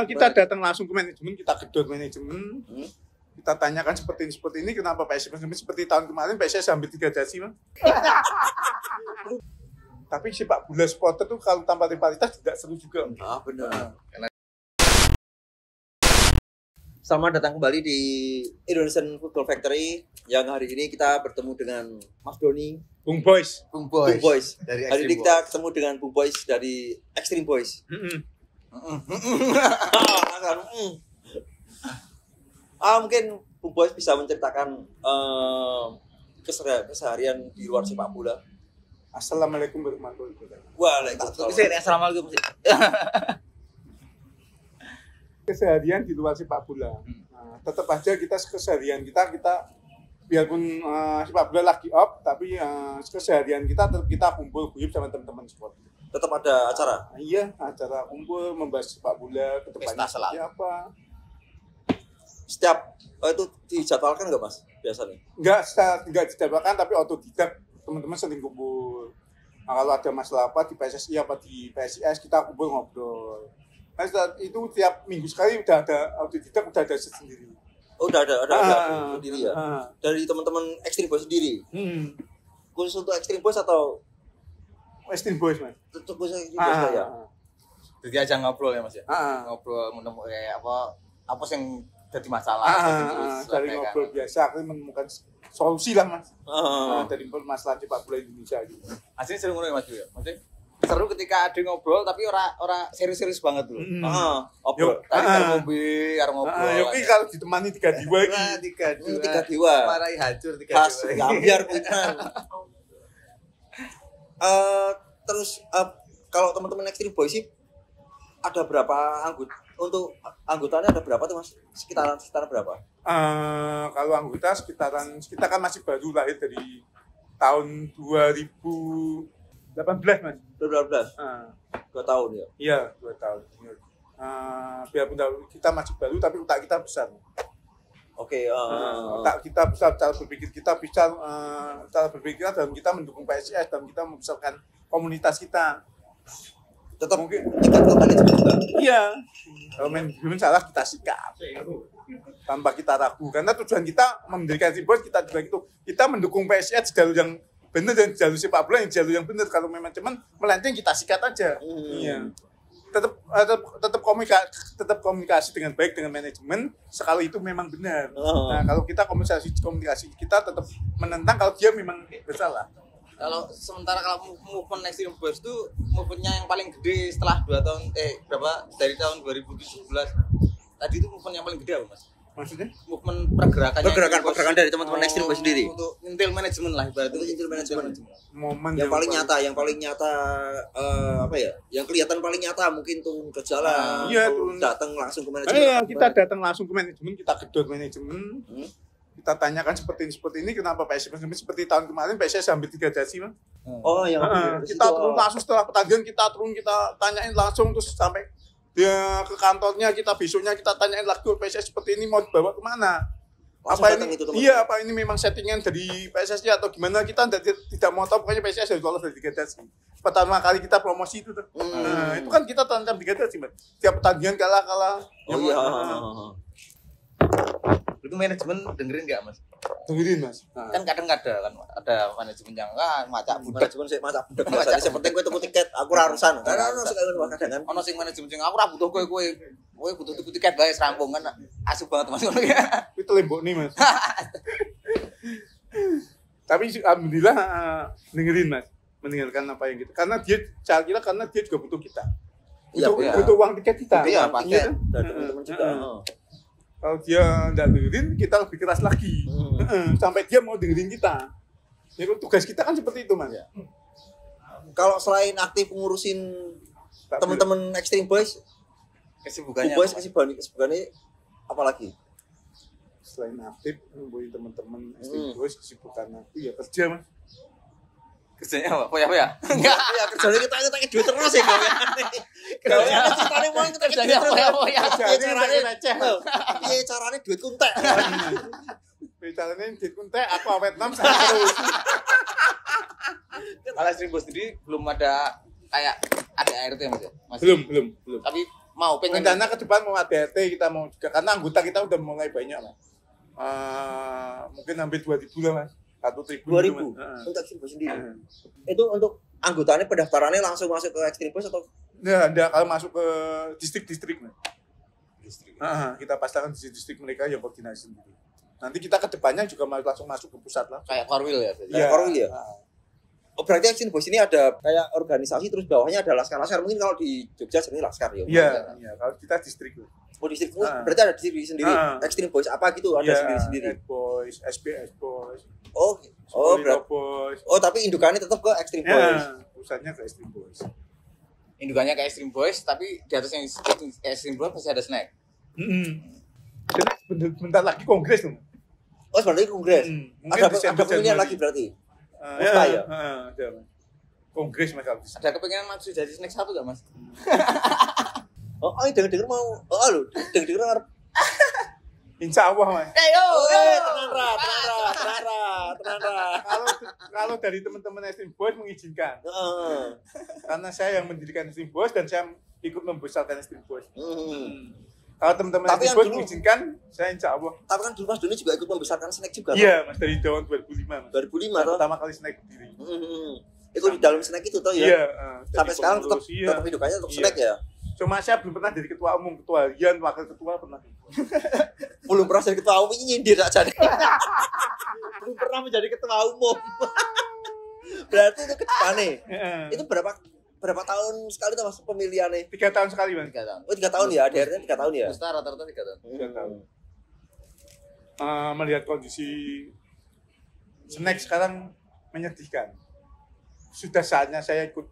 Kita datang langsung ke manajemen, kita gedor manajemen, kita tanyakan seperti ini, kenapa PSIS seperti tahun kemarin PSIS ambil 3 dasi, Mas. Tapi sepak bola supporter tuh kalau tanpa rivalitas tidak seru juga. Benar. Selamat datang kembali di Indonesian Football Factory yang hari ini kita bertemu dengan Mas Doni, Bung Boys. Dari hari ini kita ketemu dengan Bung Boys dari Extreme Boys. Mungkin Bung Boys bisa menceritakan keseharian di luar sepak bola. Assalamualaikum warahmatullahi wabarakatuh. Waalaikumsalam. Assalamualaikum. Keseharian di luar sepak bola. Nah, tetap aja kita keseharian kita biarpun sepak bola lagi off, tapi keseharian kita tetap kita kumpul guyup sama teman-teman sport. Tetap ada acara. Iya, acara kumpul membahas sepak bola ke depannya seperti apa. Setiap itu dijadwalkan nggak, Mas? Biasanya? Enggak dijadwalkan, tapi otodidak. Teman-teman sering kumpul. Nah, kalau ada masalah apa di PSSI apa di PSIS kita kumpul ngobrol. Nah, itu tiap minggu sekali udah ada otodidak, udah ada sendiri. Oh, udah ada sendiri ya. Dari teman-teman Extreme Boys sendiri. Khusus untuk Extreme Boys atau Extreme Boys, Mas? Untuk khusus Extreme Boys ya. Jadi aja ngobrol ya, Mas ya. Ngobrol menemukan apa yang jadi masalah. Dari ngobrol biasa aku menemukan solusi lah, Mas. Dari masalah sepak bola Indonesia gitu. Aslinya seru ngono ya, Mas ya. Maksudnya seru ketika ada ngobrol tapi ora serius-serius banget loh. Ngobrol. Tadi karo ngobrol. Yoki kalau ditemani 3 dewa iki. 3 dewa. Marahi hancur 3 dewa. Gambiar putan. Terus kalau teman-teman Extreme Boys sih ada berapa anggota? Untuk anggotanya ada berapa tuh, Mas? Sekitaran berapa? Kalau anggota sekitaran kita kan masih baru lahir dari tahun 2018, Mas. 2018. 2 tahun ya. Iya, 2 tahun. Biarpun kita masih baru tapi otak kita besar. Oke, otak kita besar, cara berpikir kita bisa cara berpikir dan kita mendukung PSIS dan kita membesarkan komunitas kita. Tetap mungkin ikut ke manajemen juga. Iya. Kalau manajemen salah kita sikat. Tanpa kita ragu. Karena tujuan kita mendirikan Extreme Boys kita juga itu. Kita mendukung PSIS jalur yang benar dan jalur sepak bola yang jalur yang benar. Kalau manajemen melenceng kita sikat aja. Iya. Tetap komunikasi dengan baik dengan manajemen sekali itu memang benar. Nah, kalau kita komunikasi kita tetap menentang kalau dia memang bersalah. Kalau sementara kalau movement Extreme Boys itu movementnya yang paling gede setelah 2 tahun dari tahun 2017 tadi itu movement yang paling gede apa, Mas? Maksudnya? Movement pergerakan dari teman-teman Extreme Boys sendiri. Untuk intel manajemen lah ibaratnya. Intel manajemen. Momen yang paling nyata apa ya? Yang kelihatan paling nyata mungkin turun ke jalan. Datang langsung ke manajemen. Kita datang langsung ke manajemen, kita gedor manajemen. Kita tanyakan seperti ini kenapa PSIS seperti tahun kemarin PSIS ambil 3 dasi, Mas. Kita turun langsung setelah pertandingan kita tanyain langsung terus sampai dia ke kantornya kita besoknya kita tanyain lagi PSIS seperti ini mau dibawa kemana? Apa ini memang settingan dari PSSI atau gimana kita tidak mau tahu pokoknya PSIS harus lolos dari 3 dasi. Pertama kali kita promosi itu tuh. Itu kan kita tantang 3 dasi, Mas. Tiap pertandingan kalah. Itu manajemen dengerin nggak, Mas? Dengerin, Mas. Kan kadang ada manajemen yang macak budak. Manajemen sik macak budak. Yang penting kowe tuku tiket, aku ora urusan. Karena ono kadang ono sing manajemen sing aku ora butuh kowe butuh tuku tiket bae rampung kan asuh banget, Mas ngono ya. Itu lembok nih, Mas. Tapi alhamdulillah dengerin, Mas. Mendengarkan apa yang kita. Karena dia juga butuh kita. Butuh uang tiket kita. Iya, paket dari teman-teman juga. Kalau dia nggak dengerin, kita lebih keras lagi. Sampai dia mau dengerin kita. Ya, tugas kita kan seperti itu, Mas. Ya. Kalau selain aktif ngurusin teman-teman Extreme Boys, kesibukannya apa lagi? Selain aktif ngurusin teman-teman Extreme Boys, kesibukan aku ya kerja, Mas. Kerjanya apa? Poya-poya? Enggak. Ya kerjanya kita duit terus ya gawe. Gawe citane mau kita kerjanya poya-poya. Piye carane duit kuntek. Carane duit kuntek aku awet 6 terus. Kalau Extreme Boys sendiri belum ada kayak ada ART Mas ya? Belum. Tapi mau pengen Rencana ke depan mau ADRT kita mau juga karena anggota kita udah mulai banyak Mas. Mungkin hampir 2.000 lah Mas. 1.000 untuk Extreme Boys sendiri. Itu untuk anggotanya pendaftarannya langsung masuk ke Extreme Boys atau? Ya, ada kalau masuk ke distrik-distrik Mas. Kita pastikan distrik mereka yang koordinasi sendiri. Nanti kita ke depannya juga langsung masuk ke pusat lah. Kayak Korwil ya? Kayak Korwil ya? Oh berarti Extreme Boys ini ada kayak organisasi terus bawahnya ada laskar-laskar. Mungkin kalau di Jogja sebenarnya laskar ya? Iya, kalau kita distrik. Oh distrik, berarti ada distrik sendiri. Extreme Boys apa gitu ada sendiri-sendiri? Boys, SBS Boys. Berarti. Boys. Oh tapi indukannya tetap ke Extreme Boys. Pusatnya ke Extreme Boys. Indukannya ke Extreme Boys tapi di atasnya Extreme Boys masih ada snack. Bentar lagi kongres tuh. Oh sebenarnya kongres. Ada pemilihan lagi berarti. Ada. Kongres Mas habis. Ada kepengen masuk jadi snack satu gak Mas? Denger mau. Denger ngarep. Insya Allah Mas. Tenang. Kalau dari teman-teman Extreme Boys mengizinkan. Karena saya yang mendirikan Extreme Boys dan saya ikut membesarkan Extreme Boys. Kalau teman-teman Extreme Boys mengizinkan, saya insya Allah. Tapi kan dulu Mas Doni juga ikut membesarkan snack juga. Iya Mas, dari tahun 2005 Mas. 2005 toh. Pertama kali snack berdiri. Itu di dalam snack itu toh ya. Iya. Sampai sekarang tetap hidupannya untuk snack ya. Cuma saya belum pernah jadi ketua umum, ketua harian, wakil ketua pernah. Belum pernah jadi ketua umum, ini nyindir aja nih. Belum pernah menjadi ketua umum. Berarti itu ke depannya. Itu berapa tahun sekali tuh Mas pemilihannya? 3 tahun sekali Mas. 3 tahun. Oh 3 tahun ya, akhirnya 3 tahun ya. Setara rata-rata 3 tahun. 3 tahun. Melihat kondisi snack sekarang menyedihkan. Sudah saatnya saya ikut.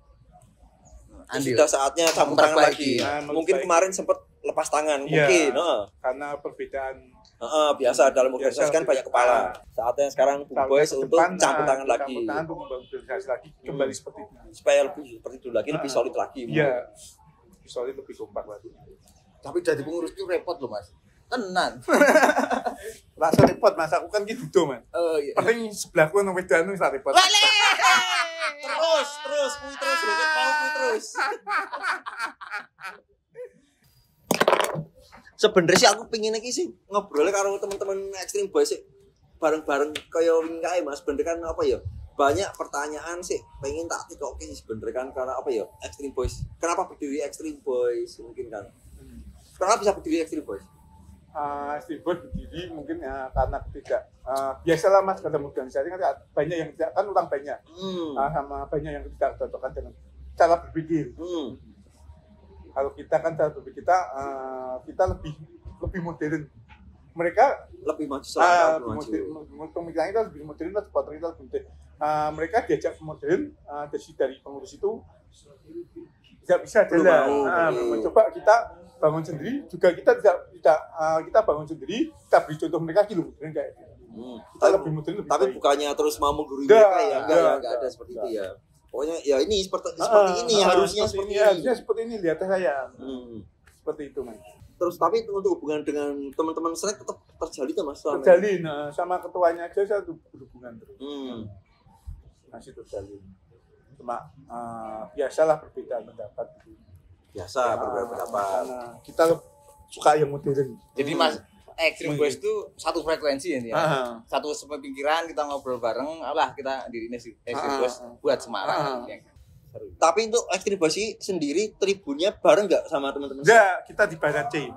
Sudah saatnya campur tangan lagi. Mungkin kemarin sempat lepas tangan, mungkin. Karena perbedaan. Biasa dalam organisasi kan banyak kepala. Saatnya sekarang Boys untuk campur tangan lagi. Campur tangan untuk membangun organisasi lagi, kembali seperti itu. Supaya lebih seperti itu lagi, lebih solid lagi. Iya, lebih solid, lebih kompak lagi. Tapi jadi pengurus itu repot loh Mas. Tenan. Rasa repot Mas, aku kan gitu Mas. Iya. Paling sebelahku nang wedan wis repot. Terus, roket mau terus. Sebenarnya sih aku pingin iki sih ngobrolnya karo teman-teman Extreme Boys sih bareng-bareng kaya wingi kae Mas. Bener kan apa ya? Banyak pertanyaan sih pengen tak tikoke sih sebenarnya kan karena apa ya? Extreme Boys. Kenapa berdiri Extreme Boys mungkin kan? Kenapa bisa berdiri Extreme Boys? Extreme Boys berdiri mungkin ya karena biasalah Mas dalam organisasi kan banyak yang tidak kan orang banyak. Sama banyak yang tidak cocokkan dengan cara berpikir. Kalau kita kan cara berpikir kita lebih modern. Mereka lebih maju pemikiran kita lebih modern, supporter kita lebih modern. Mereka diajak modern dari pengurus itu tidak bisa jalan. Mencoba kita bangun sendiri, juga kita tidak kita bangun sendiri, kita beri contoh mereka modern kayak gitu. Kita lebih modern, lebih tapi baik. Bukannya terus mau menggurui mereka ya, enggak ada seperti itu ya. Pokoknya ya ini seperti ini harusnya seperti ini. Harusnya seperti ini, lihat saya. Seperti itu Mas. Terus tapi untuk hubungan dengan teman-teman snack tetap terjalin tuh Mas. Terjalin, sama ketuanya aja saya berhubungan terus. Masih terjalin. Cuma biasalah perbedaan pendapat gitu. Biasa berbeda pendapat. Kita suka yang modern. Jadi Mas Extreme Boys itu satu frekuensi ya. Satu sepemikiran, kita ngobrol bareng, lah kita dirinya Extreme Boys buat Semarang. Tapi untuk Extreme Boys sendiri tribunnya bareng enggak sama teman-teman? Enggak, kita di Barat C.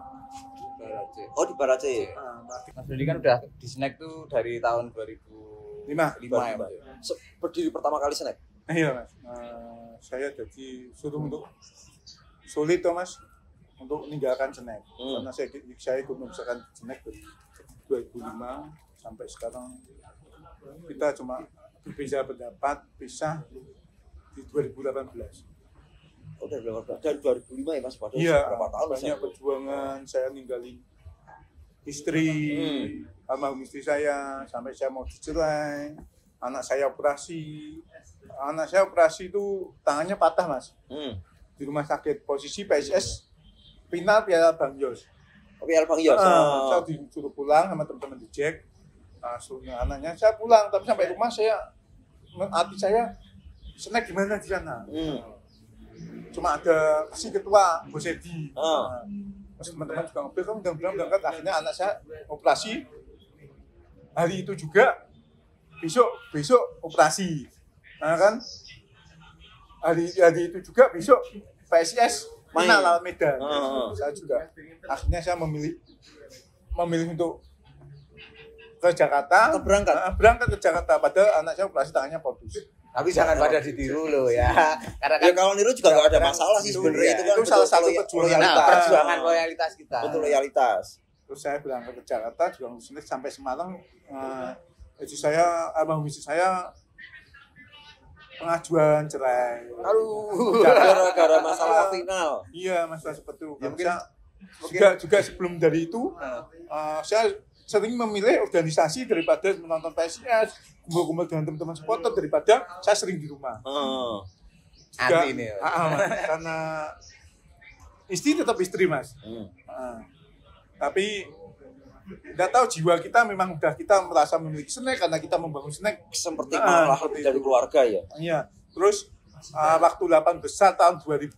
Oh, di Barat C. Mas Dodi kan udah di snack tuh dari tahun 2005 ya. Berdiri pertama kali snack. Iya Mas. Saya jadi suruh untuk sulit toh Mas untuk meninggalkan snack. Karena saya ikut membesarkan snack dari 2005 sampai sekarang kita cuma berbeda pendapat, pisah di 2018. Oh, dari 2005 ya Mas, padahal berapa tahun banyak perjuangan saya ninggalin istri, almarhum istri saya sampai saya mau dicerai, anak saya operasi itu tangannya patah Mas. Di rumah sakit posisi PSS final Piala Bang Yos. Piala Bang Yos. Saya disuruh pulang sama teman-teman di Jack. Suruhnya anaknya saya pulang, tapi sampai rumah hati saya snack gimana di sana. cuma ada si ketua Bos Edi. Terus teman-teman juga ngobrol, kan mudah-mudahan berangkat. Akhirnya anak saya operasi hari itu juga, besok operasi. Nah kan hari itu juga besok PSIS mana lawan Medan. Saya juga akhirnya saya memilih untuk ke Jakarta, berangkat ke Jakarta, padahal anak saya operasi tangannya putus. Tapi jangan pada ditiru loh ya. Karena kan kalau niru juga nggak ada masalah sih sebenarnya, itu kan salah satu perjuangan loyalitas kita. Betul, loyalitas. Terus saya berangkat ke Jakarta juga sampai Semarang. Istri saya pengajuan cerai. Gara-gara masalah final. Iya, masalah seperti itu. Juga sebelum dari itu, saya sering memilih organisasi daripada menonton PSIS, kumpul-kumpul dengan teman-teman supporter daripada saya sering di rumah. Anti ini. Karena istri tetap istri, Mas. Tapi nggak tahu jiwa kita memang udah kita merasa memiliki snack karena kita membangun snack seperti malah dari keluarga ya. Iya. Terus waktu 8 besar tahun 2000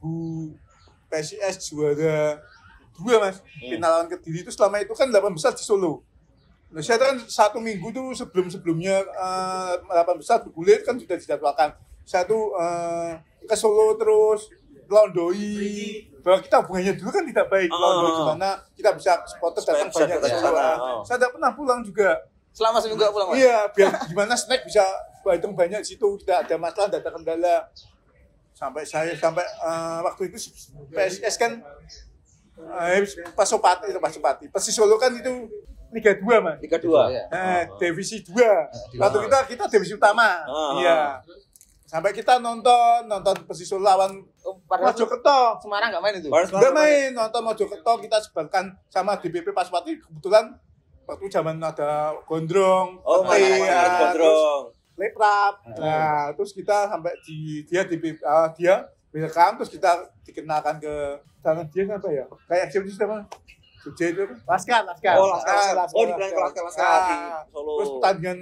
PSIS juara 2 Mas. Final lawan Kediri itu selama itu kan 8 besar di Solo. Nah, saya kan 1 minggu tuh sebelumnya 8 besar bergulir kan sudah dijadwalkan. Saya tuh ke Solo terus Londoi. Bahwa kita hubungannya dulu kan tidak baik. Londoi gimana kita bisa supporter datang banyak ke Solo. Saya tidak pernah pulang juga. Selama seminggu gak pulang, Mas? Iya, biar gimana snack bisa hitung banyak di situ, tidak ada masalah, tidak ada kendala. Sampai waktu itu PSIS kan Pasopati. Persis Solo kan itu Liga 2, Mas. Liga 2. Divisi 2. Waktu kita divisi utama. Iya. Sampai kita nonton Persis Solo lawan Mojokerto. Semarang enggak main itu? Enggak main, nonton Mojokerto kita sebarkan sama DBP Pasopati kebetulan waktu zaman ada gondrong, gondrong. Leprap. Nah, terus kita sampai dia direkam terus kita dikenalkan ke tangan dia apa ya? Kayak siapa sih namanya? Jogja itu apa? Laskar. Dibilang Laskar di Solo. Terus pertandingan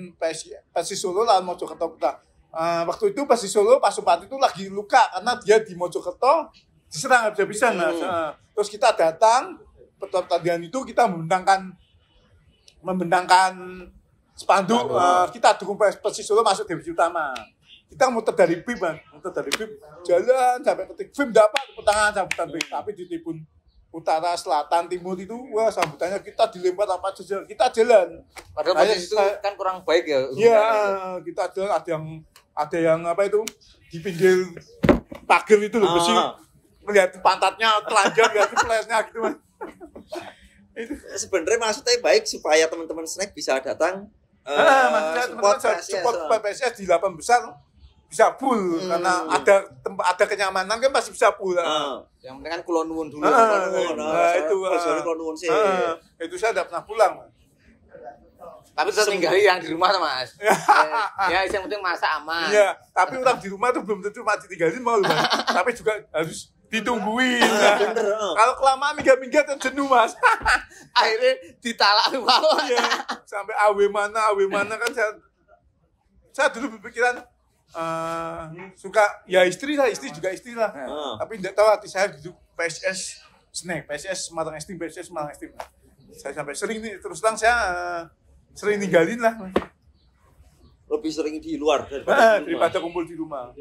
Persis Solo lawan Mojokerto kita. Waktu itu Persis Solo Pasopati itu lagi luka karena dia di Mojokerto diserang habis-habisan. Terus kita datang pertandingan itu kita membentangkan spanduk, kita dukung Persis Solo masuk divisi utama. Kita muter dari BIP, jalan sampai ke BIP dapat pertengahan sambutan BIP, tapi di Tribun Utara, Selatan, Timur itu wah sambutannya kita dilempar apa saja, kita jalan. Padahal posisi itu kan kurang baik ya. Iya, kita jalan ada yang apa itu di pinggir pagar itu loh, besi melihat pantatnya telanjang lihat flashnya gitu Mas. Itu sebenarnya maksudnya baik supaya teman-teman snack bisa datang support PSIS di 8 besar bisa full karena ada kenyamanan kan pasti bisa full. Yang penting kan kulon nuwun dulu. Itu saya tidak pernah pulang. Tapi tetap tinggali yang di rumah Mas. Ya yang penting masak aman. Iya, tapi orang di rumah tuh belum tentu mati tinggalin mau Mas. Tapi juga harus ditungguin. Kalau kelamaan minggat kan jenuh Mas. Akhirnya ditalak rumah. Iya. Sampai awe mana kan saya dulu berpikiran suka ya istri juga istri lah. Tapi tidak tahu hati saya gitu PSIS snack, PSIS Semarang Esteem. Saya sampai sering nih terus terang saya sering ninggalin lah. Lebih sering di luar daripada kumpul di rumah.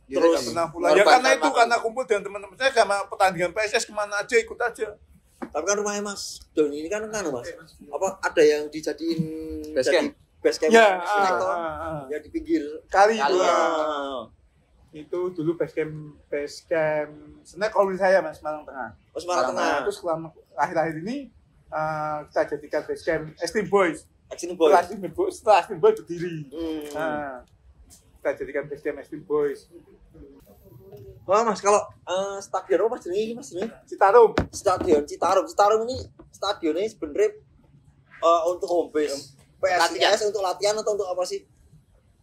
Terus pernah pulang. Ya karena kumpul dengan teman-teman saya sama pertandingan PSIS kemana aja ikut aja. Tapi kan rumahnya Mas Doni ini kan Mas. Apa ada yang dijadiin base camp ya, ya di pinggir kali itu. Itu dulu base camp snack kalau saya Mas Semarang Tengah. Semarang Tengah. Terus selama akhir-akhir ini kita jadikan base camp Esteem Boys. Setelah Esteem Boys berdiri. Kita jadikan base camp Esteem Boys. Wah Mas, kalau stadion apa Mas ini Mas ini? Citarum. Citarum ini stadionnya sebenarnya untuk home base. PSIS untuk latihan atau untuk apa sih?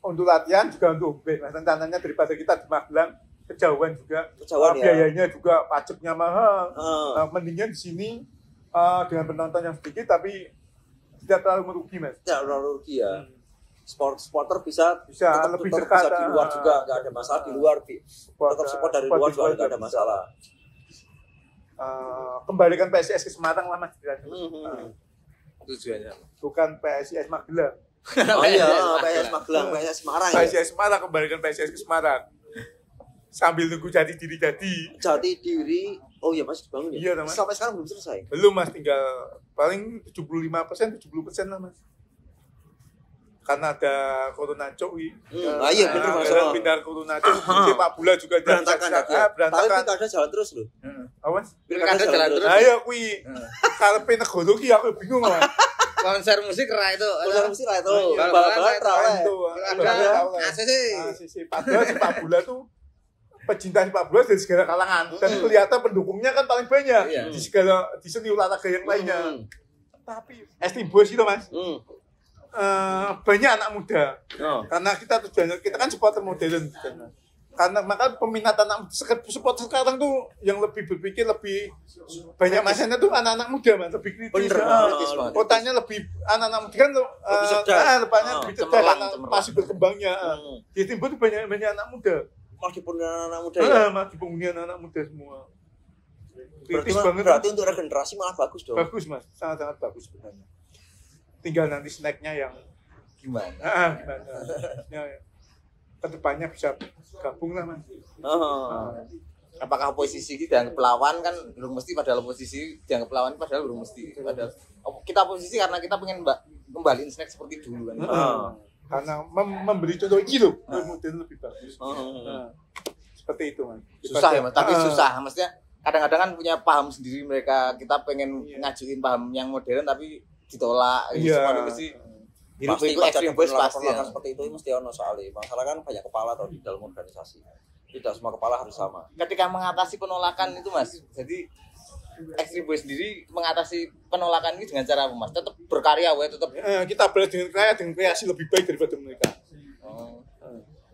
Untuk latihan juga untuk home base. Rencananya daripada kita di Magelang kejauhan juga. Biayanya juga pajaknya mahal. Mendingan di sini dengan penonton yang sedikit tapi tidak terlalu merugi Mas. Tidak terlalu merugi ya. supporter bisa tetap lebih bisa dekat, di luar juga, nggak ada masalah di luar, tetap support dari luar juga nggak ada masalah. Kembalikan PSIS ke Semarang lah Mas. Tujuannya. Bukan PSIS Magelang. Oh iya, PSIS Magelang, PSIS Semarang. PSIS Semarang, kembalikan PSIS ke Semarang. Sambil nunggu jati diri. Oh iya masih dibangun ya? Iya Mas. Sampai sekarang belum selesai. Belum Mas, tinggal paling 75%, 70% lah Mas. Karena ada Corona Cowi. Iya benar Mas. Pindah Corona Cowi, sepak bola juga berantakan. berantakan. Tapi pilkada jalan terus loh. Apa Mas? Pilkada jalan terus. Ayo kuwi. Karepe negara ki aku bingung Mas. Konser musik ra itu. Konser musik ra itu. Bal-balan itu. ACC. Padahal sepak bola tuh pecinta sepak bola dari segala kalangan dan kelihatan pendukungnya kan paling banyak di seni olahraga yang lainnya. Tapi Extreme Boys itu Mas, banyak anak muda. Karena kita kan supporter modern kan. Karena maka peminat anak supporter sekarang tuh yang lebih berpikir lebih banyak masanya tuh anak-anak muda Mas, lebih kritis. Kotanya lebih anak-anak muda kan lebih cerdas karena masih berkembangnya. Di timur tuh banyak anak muda. Masih punya anak muda ya? Masih punya anak muda semua. Berarti untuk regenerasi malah bagus dong? Bagus Mas, sangat-sangat bagus sebenarnya. Tinggal nanti snacknya yang gimana? Ya. Kedepannya bisa gabung lah Mas. Apakah oposisi kita dianggap lawan kan belum mesti, padahal oposisi dianggap lawan padahal belum mesti. Padahal kita oposisi karena kita pengen kembaliin snack seperti dulu kan. Karena memberi contoh gitu kemudian lebih bagus. Seperti itu Mas. Susah ya Mas, tapi susah. Maksudnya kadang-kadang kan punya paham sendiri mereka. Kita pengen ngajuin paham yang modern tapi ditolak. Semua mesti pasti Extreme Boys pasti seperti itu mesti ono soalnya. Masalah kan banyak kepala tau di dalam organisasi. Tidak semua kepala harus sama. Ketika mengatasi penolakan itu Mas, jadi Extreme Boys sendiri mengatasi penolakan ini dengan cara apa Mas? Tetap berkarya, tetap kita belajar dengan kreasi lebih baik daripada mereka.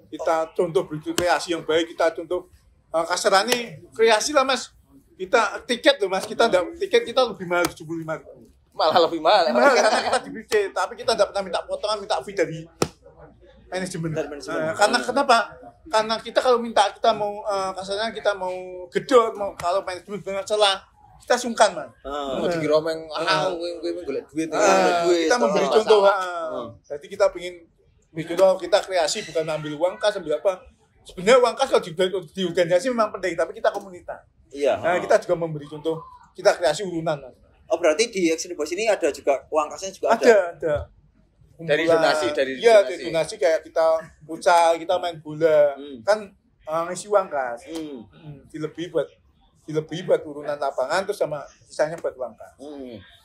Kita contoh berkreasi yang baik, kita contoh kasarannya kreasi lah Mas. Kita tiket loh Mas, tiket kita lebih mahal 75.000. Malah lebih mahal. Karena kita di BC, tapi kita tidak pernah minta potongan, minta fee dari manajemen. Karena kenapa? Karena kita kalau kita mau kasarnya kita mau gedor, kalau manajemen bermasalah, kita sungkan Mas. Mau dikira meng gue golek duit. Kita memberi contoh. Jadi kita ingin contoh, kita kreasi bukan ambil uang kas, ambil apa. Sebenarnya uang kas kalau di organisasi memang penting, tapi kita komunitas. Iya. Nah, kita juga memberi contoh, kita kreasi urunan Mas. Oh berarti di Extreme Boys ini ada juga uang kasnya juga ada? Ada. Dari donasi. Iya, dari donasi kayak kita futsal, kita main bola. Kan ngisi uang kas. Dilebih buat urunan lapangan terus sama sisanya buat uang kas.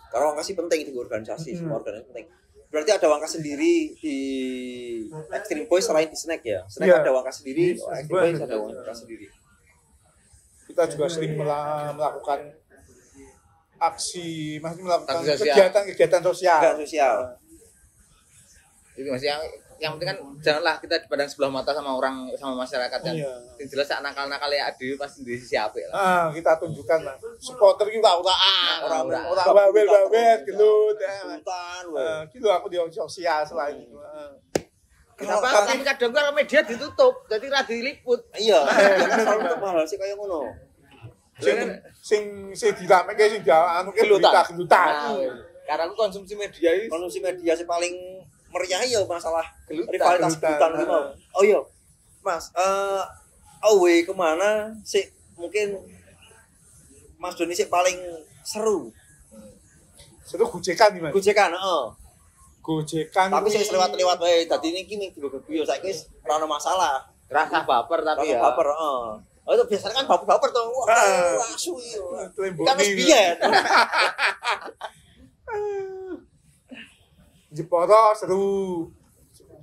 Karena uang kas penting di organisasi, semua organisasi penting. Berarti ada uang kas sendiri di Extreme Boys selain di Snack ya? Snack ada uang kas sendiri, Extreme Boys ada uang kas sendiri. Kita juga sering melakukan aksi, masih melakukan kegiatan sosial. Jadi Mas yang penting kan janganlah kita dipandang sebelah mata sama masyarakat kan. Yang jelas nakal-nakal ya ada pasti di sisi apik lah. Kita tunjukkan lah. Supporter ki orang bawel gelut. Gitu aku di sosial selain itu. Kenapa? Tapi kadang kan media ditutup, jadi ra diliput. Iya, kan selalu untuk hal sih kayak ngono. Sing dirameke sing anu ke gelutan. Karena aku konsumsi media sih paling meriah ya masalah rivalitas gelutan gitu. Oh iya. Mas, away kemana sih mungkin Mas Doni sih paling seru? Seru gojekan nih Mas. Gojekan, Gojekan. Tapi saya lewat-lewat wae. Dadi niki yo saiki wis ora ono masalah. Rasa baper tapi ya. Baper, Oh itu biasanya kan baper tuh. Wah, asu yo. Kan wis biyen. Jepara seru.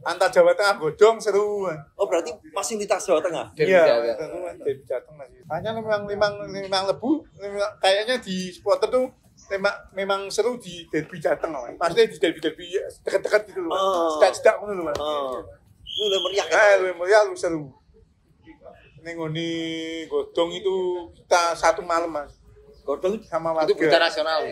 Antar Jawa Tengah Godong seru. Oh berarti masih lintas Jawa Tengah? Iya, dari Jateng masih. Hanya memang lebu, kayaknya di supporter tuh memang seru di derby Jateng loh. Maksudnya di derby dekat-dekat gitu loh. Cedak-cedak ngono lho Mas. Lu udah meriah kan? Lu meriah lu seru. Nengoni Godong itu kita satu malam Mas. Godong sama warga. Itu berita nasional.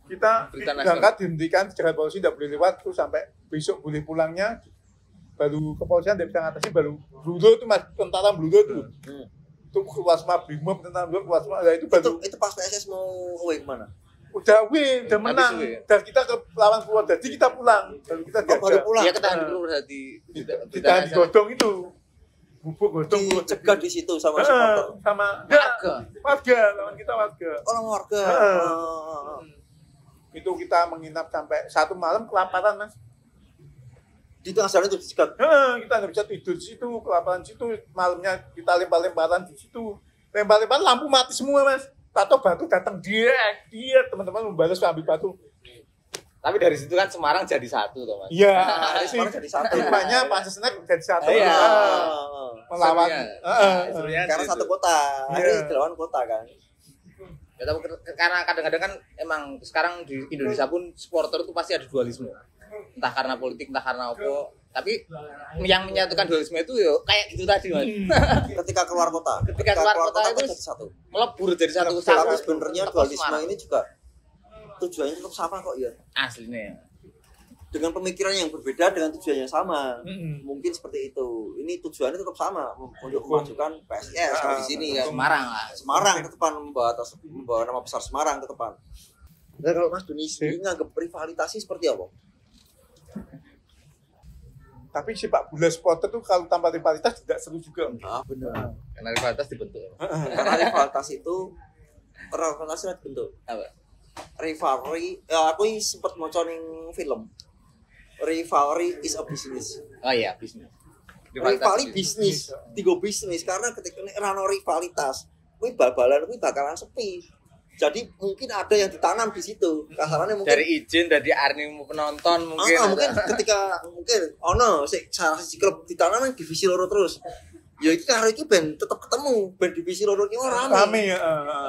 kita Berita nasional. berangkat dihentikan, jalan polisi tidak boleh lewat, terus sampai besok boleh pulangnya, baru kepolisian tidak bisa ngatasi, baru Bludo itu mas, tentara Bludo itu, itu keluar semua Brimob, tentara Bludo keluar semua, itu baru Itu pas PSS mau away kemana? udah win, udah menang, Habis, dan kita ke lawan keluar, jadi kita pulang, baru kita Baru diajak, pulang. Dia ketahan dulu berarti kita digodong itu, bubuk godong, Dicegat di situ sama supporter. sama warga, lawan kita warga. Orang warga. Itu kita menginap sampai 1 malam kelaparan mas. Di tengah jalan itu dicegat. Kita nggak bisa tidur di situ, kelaparan di situ, malamnya kita lempar-lemparan di situ, lempar-lemparan lampu mati semua mas. Tato batu datang dia teman-teman membalas ambil batu. Tapi dari situ kan Semarang jadi satu toh Mas. Iya, Semarang jadi satu. rupanya Pancasila jadi satu. Iya. Melawan. Serunya Karena gitu. satu kota. Akhirnya dilawan kota kan. Ya, tapi karena kadang-kadang kan emang sekarang di Indonesia pun supporter itu pasti ada dualisme. Entah karena politik, entah karena apa. Tapi yang menyatukan dualisme itu ya kayak gitu tadi Mas. Ketika keluar kota. Ketika keluar kota kan itu jadi satu. melebur jadi satu Tapi kesatuan. sebenarnya Tetap dualisme Semarang. ini juga tujuannya tetap sama kok ya. Aslinya. Dengan pemikiran yang berbeda dengan tujuan yang sama. Mm-mm. Mungkin seperti itu. Ini tujuannya tetap sama untuk memajukan PSIS kalau di sini kan. Semarang lah. Semarang ke depan membawa nama besar Semarang ke depan. Nah kalau Mas Doni sendiri nganggap rivalitasnya seperti apa? Tapi sepak bola supporter tuh kalau tanpa rivalitas tidak seru juga. Ah benar. Karena rivalitas dibentuk. Karena rivalitas itu bentuk. Apa? Rivalry, aku sempat mau ning film. Rivalry is a business. Oh iya, bisnis. Rivalry bisnis, tiga bisnis karena ketika nek ora ono rivalitas, kuwi bal-balan kuwi bakalan sepi. Jadi mungkin ada yang ditanam di situ. Kasarannya mungkin Dari izin dari animo penonton mungkin. mungkin ketika ono sik salah siji klub ditanam yang divisi loro terus. Ya iki karo iki ben tetep ketemu, ben divisi loro iki ora rame. Rame ya.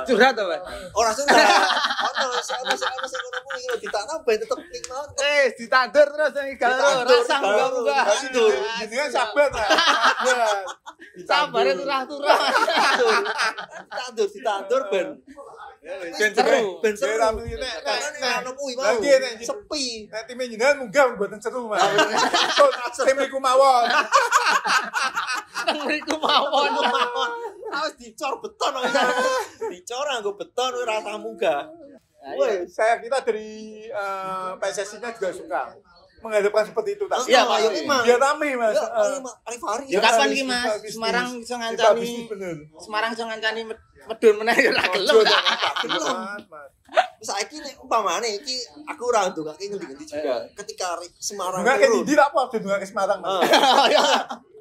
Curhat apa? Ora sudah. Ono sing ngono kuwi lho ditanam ben tetep ning mau. Ditandur terus yang galero rasa muga-muga. Tandur. Jenengan sabar lah. Sabare turah-turah. Ditandur ben Ben seru. ben seru. Ya, tapi Karena nek ono kuwi mau Lagi, nek. sepi. Nah, tim jenengan munggah mboten seru mas. So, tim iku mawon. Mriku mawon. Harus dicor beton kok. Dicor nggo beton kuwi ora tah munggah. Woi, saya kita dari PSSI-nya juga suka menghadapkan seperti itu tadi. Iya, Pak, Pak. memang. Biar rame mas. Ya, Rivalry. Ya kapan iki Bisnis, Mas? bisnis. Semarang iso Kita ngancani. bisnis bener. Semarang iso ngancani medun meneh ya ora gelem. Ojo, ta. gelem, Mas. Saiki nek umpamane iki aku ora ndongake ngendi-endi juga. Ketika Semarang Enggak kayak turun. di apa waktu itu ke Semarang mas.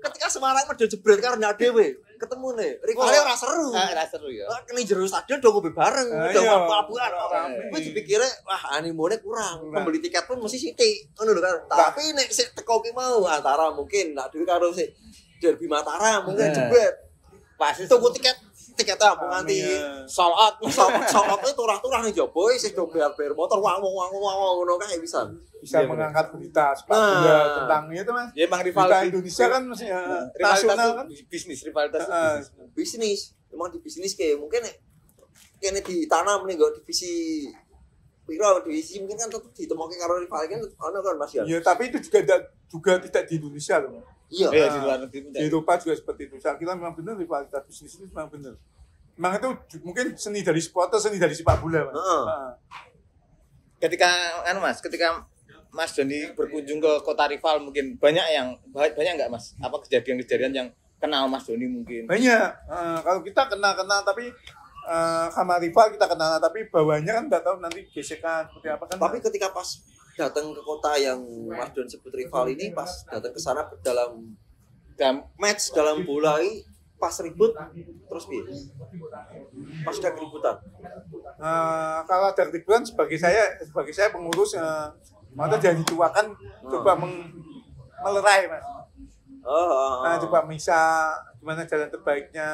Ketika Semarang medho jebret karo dhewe, ketemu nih. Rivalry ora seru. Ora seru ya. Kene jero stadion do ngombe bareng, Ah, do iya. mabuk-mabukan. Rame. Kuwi dipikire wah animone kurang. Kurang. Pembeli tiket pun mesti sithik. Ngono lho kan. Tapi nek sik teko ki mau antara mungkin nak dhewe karo sik Derby Mataram mungkin jebret. Pasti Tuku tiketnya mau nganti Iya. sold out itu turah-turah nih jobo sih do bayar motor wang ngono kae bisa. Bisa mengangkat berita sepak bola tentang itu mas. Ya emang Berita rival Indonesia kan masih rivalitas nasional kan. itu bisnis rivalitas itu Heeh. bisnis. Bisnis, emang di bisnis kayak mungkin kene ditanam nih gak divisi piro divisi mungkin kan tetep ditemokke karo rival kan ono kan Mas ya. Iya, tapi itu juga tidak di Indonesia loh. Mas. Iya. Iya di luar negeri pun. Di Eropa juga seperti itu. Saya kira memang benar rivalitas bisnis itu memang benar. Memang itu mungkin seni dari supporter, seni dari sepak bola, Mas. Heeh. Heeh. Ketika ketika Mas Doni berkunjung ke kota rival mungkin banyak enggak Mas? Apa kejadian-kejadian yang kenal Mas Doni mungkin? Banyak. Kalau kita kenal tapi sama rival kita kenal, tapi bawahnya kan nggak tahu nanti gesekan seperti apa kan. Tapi ketika pas datang ke kota yang Mas Don sebut rival ini pas datang ke sana dalam match dalam bola ini pas ribut terus piye? Pas ada keributan. Kalau ada keributan sebagai saya pengurus maka jangan dituakan coba melerai mas. Coba bisa gimana jalan terbaiknya,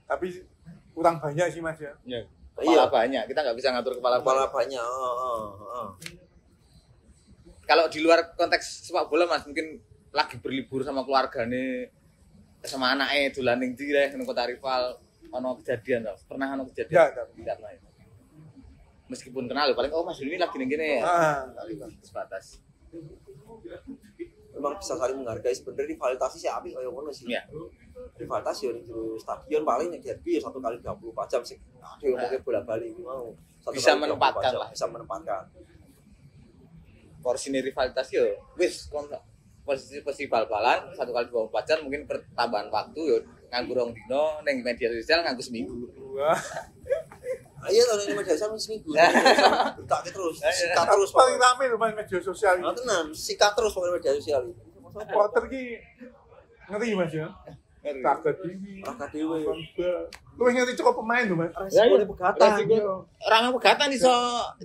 tapi kurang banyak sih mas ya. Kepala banyak, kita nggak bisa ngatur kepala banyak. Kalau di luar konteks sepak bola mas mungkin lagi berlibur sama keluarganya sama anaknya dolan ning ndi nang kota rival ono kejadian tau. Pernah ono kejadian? Ya, Enggak pernah. meskipun kenal paling Mas Doni lagi gini ya. Kali sebatas. Memang bisa saling menghargai sebenarnya rivalitas sih apik kaya ngono sih. Iya. Rivalitas yo ning stadion paling nek derby ya 1 kali 24 jam sih. Aduh ngomongke bola-bali iki mau. Bisa menempatkan lah. Bisa menempatkan. Porsi rivalitas yo wis posisi bal-balan 1 kali 24 jam mungkin pertambahan waktu yo nganggo rong dino ning media sosial nganggo seminggu. Iya tahun ini media sosial seminggu. Tak terus, sikat terus paling rame lho Mas media sosial ini. Tenan, sikat terus pokoknya media sosial ini. Supporter ki ngeri Mas ya. Kaget iki. Raka dhewe. Lu ngerti cukup pemain lho Mas. Resiko pegatan. Orang pegatan iso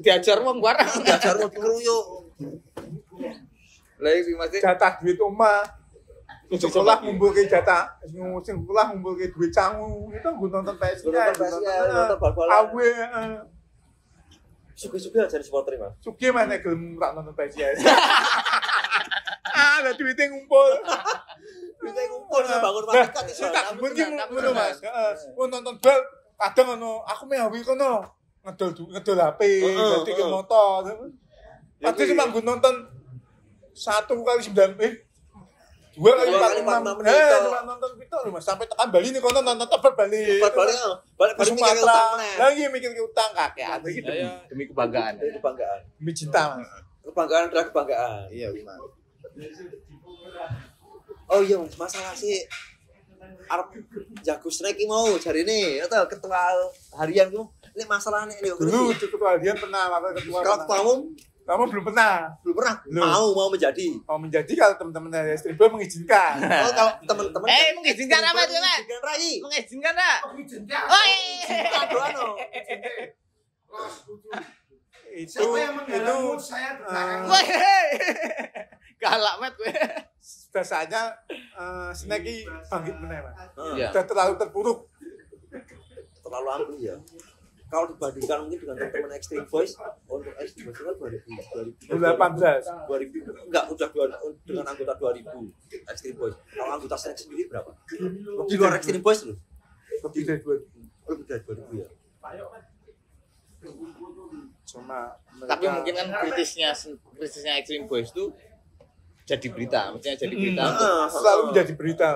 diajar wong barang. Diajar mau dikeruyuk. Lah iki Mas Jatah duit omah. Sekolah ngumpulke jatah, sing sekolah ngumpulke duit cangu, itu gue nonton PSG. Nonton bal-balan. Awe, Suge-suge aja supporter Mas. suge Mas nek gelem rak nonton PSG. Lah duitnya ngumpul. Kita ngumpul bangun makan iso. Tak mungkin ngono Mas. Heeh. Wong nonton bal kadang ono aku mehawi kono ngedol HP, ganti ke motor. Padahal cuma gue nonton 1 kali 9 2 kali 46 menit. Cuma nonton itu loh Mas, sampai tekan Bali nih kono nonton tebel Bali. Balik mikir utang meneh. Lagi mikir ke utang kakek gitu. demi kebanggaan. Kebanggaan. Demi cinta Mas. Kebanggaan adalah kebanggaan. Iya benar. Oh iya masalah sih arep jago strike mau jarine atau ketua harian ku ini masalahnya ini Dulu ketua harian pernah wakil ketua umum kamu belum pernah mau menjadi kalau teman-teman dari Stribo mengizinkan. oh kalau teman-teman mengizinkan apa itu Pak? Mengizinkan enggak? Oh iya. Aduh Itu saya galak banget gue. biasanya Sneki bangkit meneh Mas. Iya. Sudah terlalu terpuruk. terlalu ampuh ya kalau dibandingkan mungkin dengan teman-teman Extreme Boys untuk Extreme Boys kan 2018. 2000 enggak udah dengan anggota 2000 Extreme Boys kalau anggota Snake sendiri berapa? Di luar Extreme Boys loh Lebih dari 2000. lebih dari 2000 ya Cuma Tapi mungkin kan kritisnya Extreme Boys itu jadi berita, maksudnya jadi berita. selalu menjadi berita.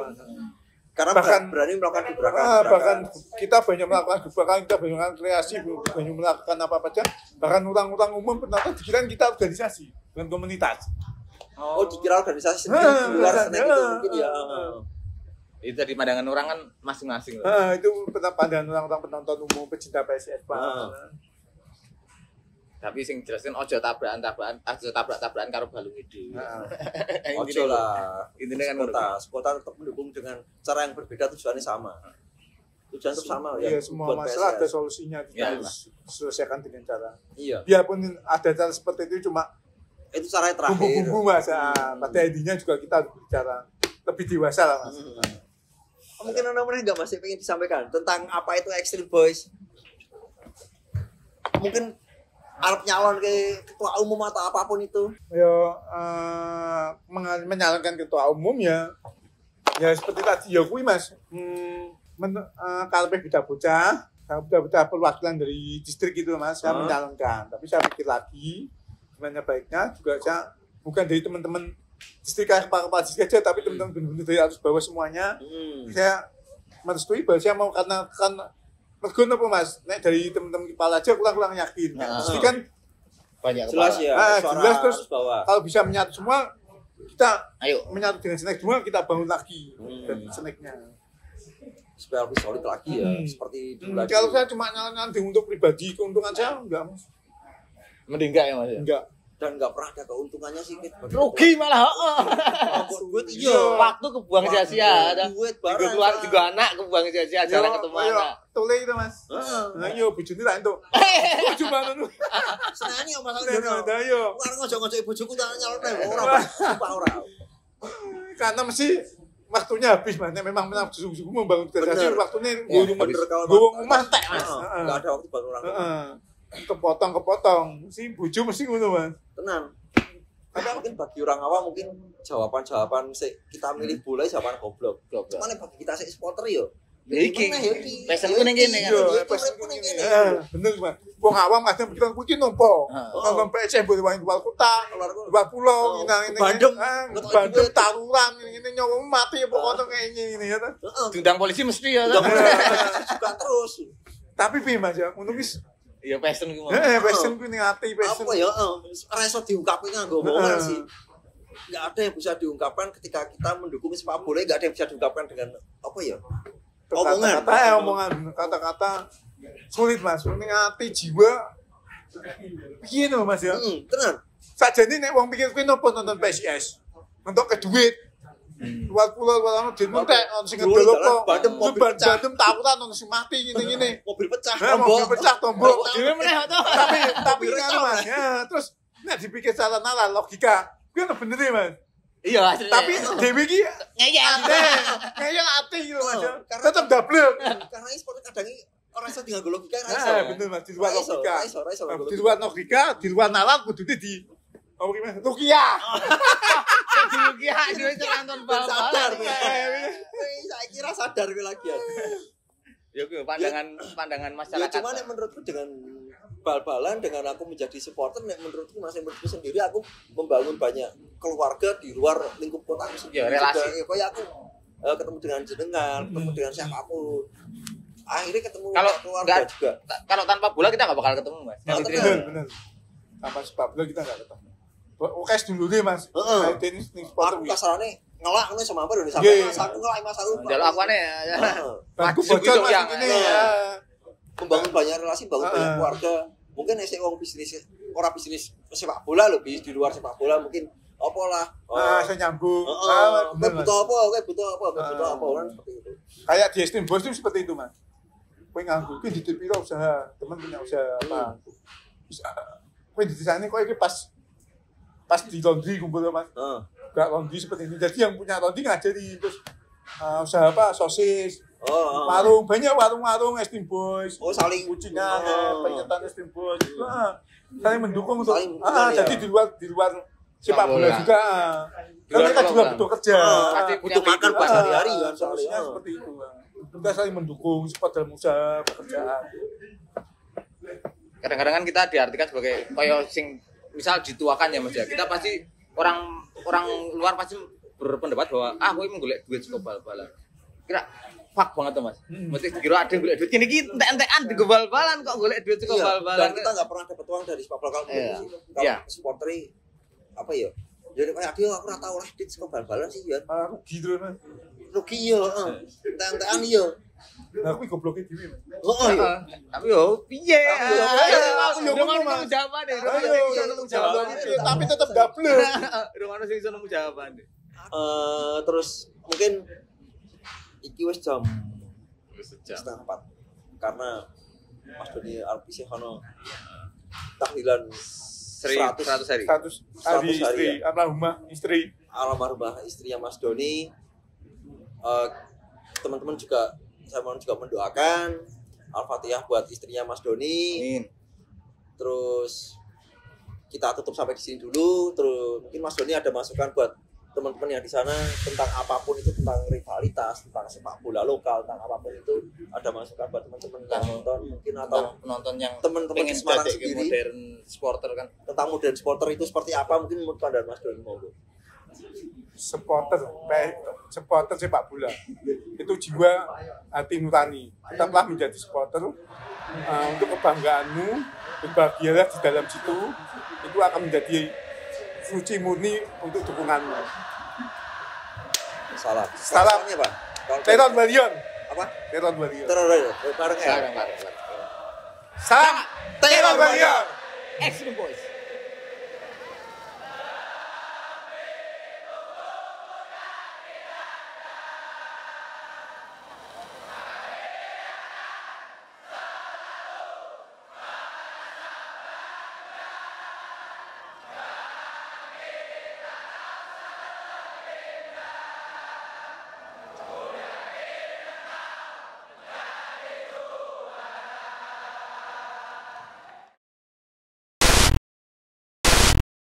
karena Bahkan- berani melakukan gebrakan Bahkan kita banyak melakukan gebrakan, kita banyak melakukan kreasi, banyak melakukan apa aja. Bahkan utang-utang umum penonton dikira kita organisasi bukan komunitas. oh dikira organisasi sendiri di luar Snake itu mungkin ya Itu dari pandangan orang kan masing-masing. Itu pandangan orang-orang penonton umum pecinta PSIS Pak. Tapi sing jelasin ojo tabrak-tabrakan karo balung ide. ojo lah Intinya kan Skota tetap mendukung dengan cara yang berbeda tujuannya sama tujuan tetap sama ya Iya, semua buat masalah ada PSIS. solusinya, kita Iya. harus selesaikan dengan cara. Iya Biarpun ada cara seperti itu cuma itu caranya terakhir bumbu-bumbu Mas. Pada intinya juga kita harus bicara lebih dewasa lah Mas. mungkin orang-orang nggak masih pengen disampaikan tentang apa itu Extreme Boys mungkin Arab nyalon ke ketua umum atau apapun itu menyalonkan ketua umum ya seperti tadi ya kuwi Mas. Kalau bocah perwakilan dari distrik itu Mas, saya menyalonkan. Tapi saya pikir lagi gimana baiknya juga saya bukan dari teman-teman distrik kepala distrik aja, tapi teman-teman benar-benar dari atas bawah semuanya. Saya merestui bahwa saya mau karena mergo apa Mas, nek dari teman-teman kepala aja kurang yakin. Pasti kan banyak jelas kepala. ya jelas terus bawah kalau bisa menyatu semua kita Ayo. menyatu dengan snack semua kita bangun lagi dan snacknya. supaya lebih solid lagi ya seperti dulu lagi. Kalau saya cuma nyalon untuk pribadi keuntungan saya enggak Mas. Mending enggak ya Mas? Enggak. Dan nggak pernah ada keuntungannya sih Rugi malah, duit iya waktu kebuang sia-sia, ada duit juga barang keluar juga anak kebuang sia-sia, jarang ketemu anak. Tole itu Mas. Nah iya bojone tak entuk. Bojo manunu. seneni om masalah Nah yo. Karo ngojok-ngojok bojoku tak nyalon ora sumpah ora Karena mesti waktunya habis Mas. Memang suku membangun organisasi Bener. waktunya bener kalau rumah tek Mas. nggak ada waktu buat orang Kepotong si bojo mesti ngono Mas. tenang tapi mungkin bagi orang awam mungkin jawaban kita milih bola jawaban goblok cuman bagi kita sih supporter yo Iki passion ku ning kene kan. Iya, passion ku ning kene. Bener, Mas. Wong awam kadang pikiran ku iki nopo? Nonton PSM boleh wae luar kota, luar pulau, ngene. Bandung. Bandung taruhan ngene nyawa mati pokoknya kayak ngene ya ta. Diundang polisi mesti ya. Suka terus. Tapi piye Mas ya, ngono wis Ya passion ku mau. passion ku ning ati passion. Apa ya? Ora iso diungkapin nganggo omongan sih. Enggak ada yang bisa diungkapkan ketika kita mendukung sepak bola, enggak ada yang bisa diungkapkan dengan apa ya? Omongan, kata-kata sulit Mas, ning ati jiwa. Piye no Mas ya? Tenan. Sajane nek wong pikir kuwi nopo nonton PSIS. Untuk ke duit. Luar pulau luar duit entek ono sing ngedol apa. Bandem takutan ono sing mati ngene-ngene. Mobil pecah, Mobil pecah tombok. Dhewe meneh to. Tapi kan Mas, ya terus nek dipikir salah nalar logika. Kuwi ono bener ya Mas. Iya asline. Tapi dhewe iki ngeyel ati gitu Mas. Tetep dablek. Karena sport kadang ora iso dianggo logika, ora iso. Nah, bener Mas, di luar logika. Ora iso. Di luar logika, di luar nalar kudune di apa gimana? Rukiah. Rukiah dhewe nonton bal-balan. Saya kira sadar kowe lagi ya. Ya kuwi pandangan Ya masyarakat. cuma nek menurutku dengan bal-balan dengan aku menjadi supporter nek menurutku sendiri aku membangun banyak keluarga di luar lingkup kota aku sendiri. Ya relasi. Ya kayak aku ketemu dengan jenengan, ketemu dengan siapapun. Akhirnya ketemu keluarga juga. Kalau tanpa bola kita enggak bakal ketemu, Mas. Bener. Tanpa sepak bola kita enggak ketemu. Oke, dulu deh Mas. Tenis ning sport. Aku kasarane ngelak ngono sama apa Indonesia. Iya. Mas aku ngelak Mas aku. Jaluk akwane ya. Aku bocor Mas ini ya. Membangun banyak relasi, bangun banyak keluarga. Mungkin nek wong bisnis ora bisnis sepak bola lho, di luar sepak bola mungkin apa lah. Saya nyambung. Butuh apa kan seperti itu. Kayak di Steam Boys itu seperti itu Mas. Kowe nganggo iki ditipiro usaha, teman punya usaha apa. Kowe di sana kok iki pas di laundry kumpul Mas. Gak laundry seperti ini. Jadi yang punya laundry ngajari terus usaha apa? Sosis. Warung banyak warung-warung Steam Boys. Saling kucingan, penyetan Steam Boys. Saling mendukung untuk jadi di luar sepak bola juga. Kan kita juga butuh kerja. Butuh makan pas hari-hari kan seharusnya seperti itu. Kita saling mendukung support dalam usaha pekerjaan. Kadang-kadang kan kita diartikan sebagai koyo sing misal dituakan ya Mas ya. Kita pasti orang luar pasti berpendapat bahwa kowe menggolek duit saka bal-balan. Kira fuck banget tuh Mas. Mesti dikira ada yang golek duit. Kene iki entek-entekan di bal-balan kok golek duit saka bal-balan. Dan kita enggak pernah dapat uang dari sepak bola kalau supporter apa ya? Jadi kayak dia aku ora tau lah duit saka bal-balan sih ya. Rugi terus Mas. Rugi ya, entek-entekan ya. Nah, aku gobloknya dhewe, Mas. Iya. Tapi yo piye? Aku yo ngono Mas. jawabane. Tapi tetap double. Rumah sing iso nemu jawabane. Terus mungkin iki wis jam sejam 3:30 karena Mas Doni RPC ono tahlilan 100 hari. 100 hari istri, almarhumah istrinya Mas Doni. Teman-teman juga saya mohon juga mendoakan Al-Fatihah buat istrinya Mas Doni. Amin. Terus kita tutup sampai di sini dulu. Terus mungkin Mas Doni ada masukan buat teman-teman yang di sana tentang apapun itu, tentang rivalitas, tentang sepak bola lokal, tentang apapun itu, ada masukan buat teman-teman yang nonton mungkin atau penonton yang teman-teman di Semarang sendiri modern supporter kan. Tentang modern supporter itu seperti apa mungkin menurut pandangan Mas Doni mau. Supporter sepak bola itu jiwa hati nurani. Tetaplah menjadi supporter untuk kebanggaanmu, berbahagialah di dalam situ, itu akan menjadi suci murni untuk dukunganmu. Salam Pak. Teror Warrior. Apa? Teror Warrior. Bareng ya. Bareng. Salam Teror Warrior. Extreme Boys.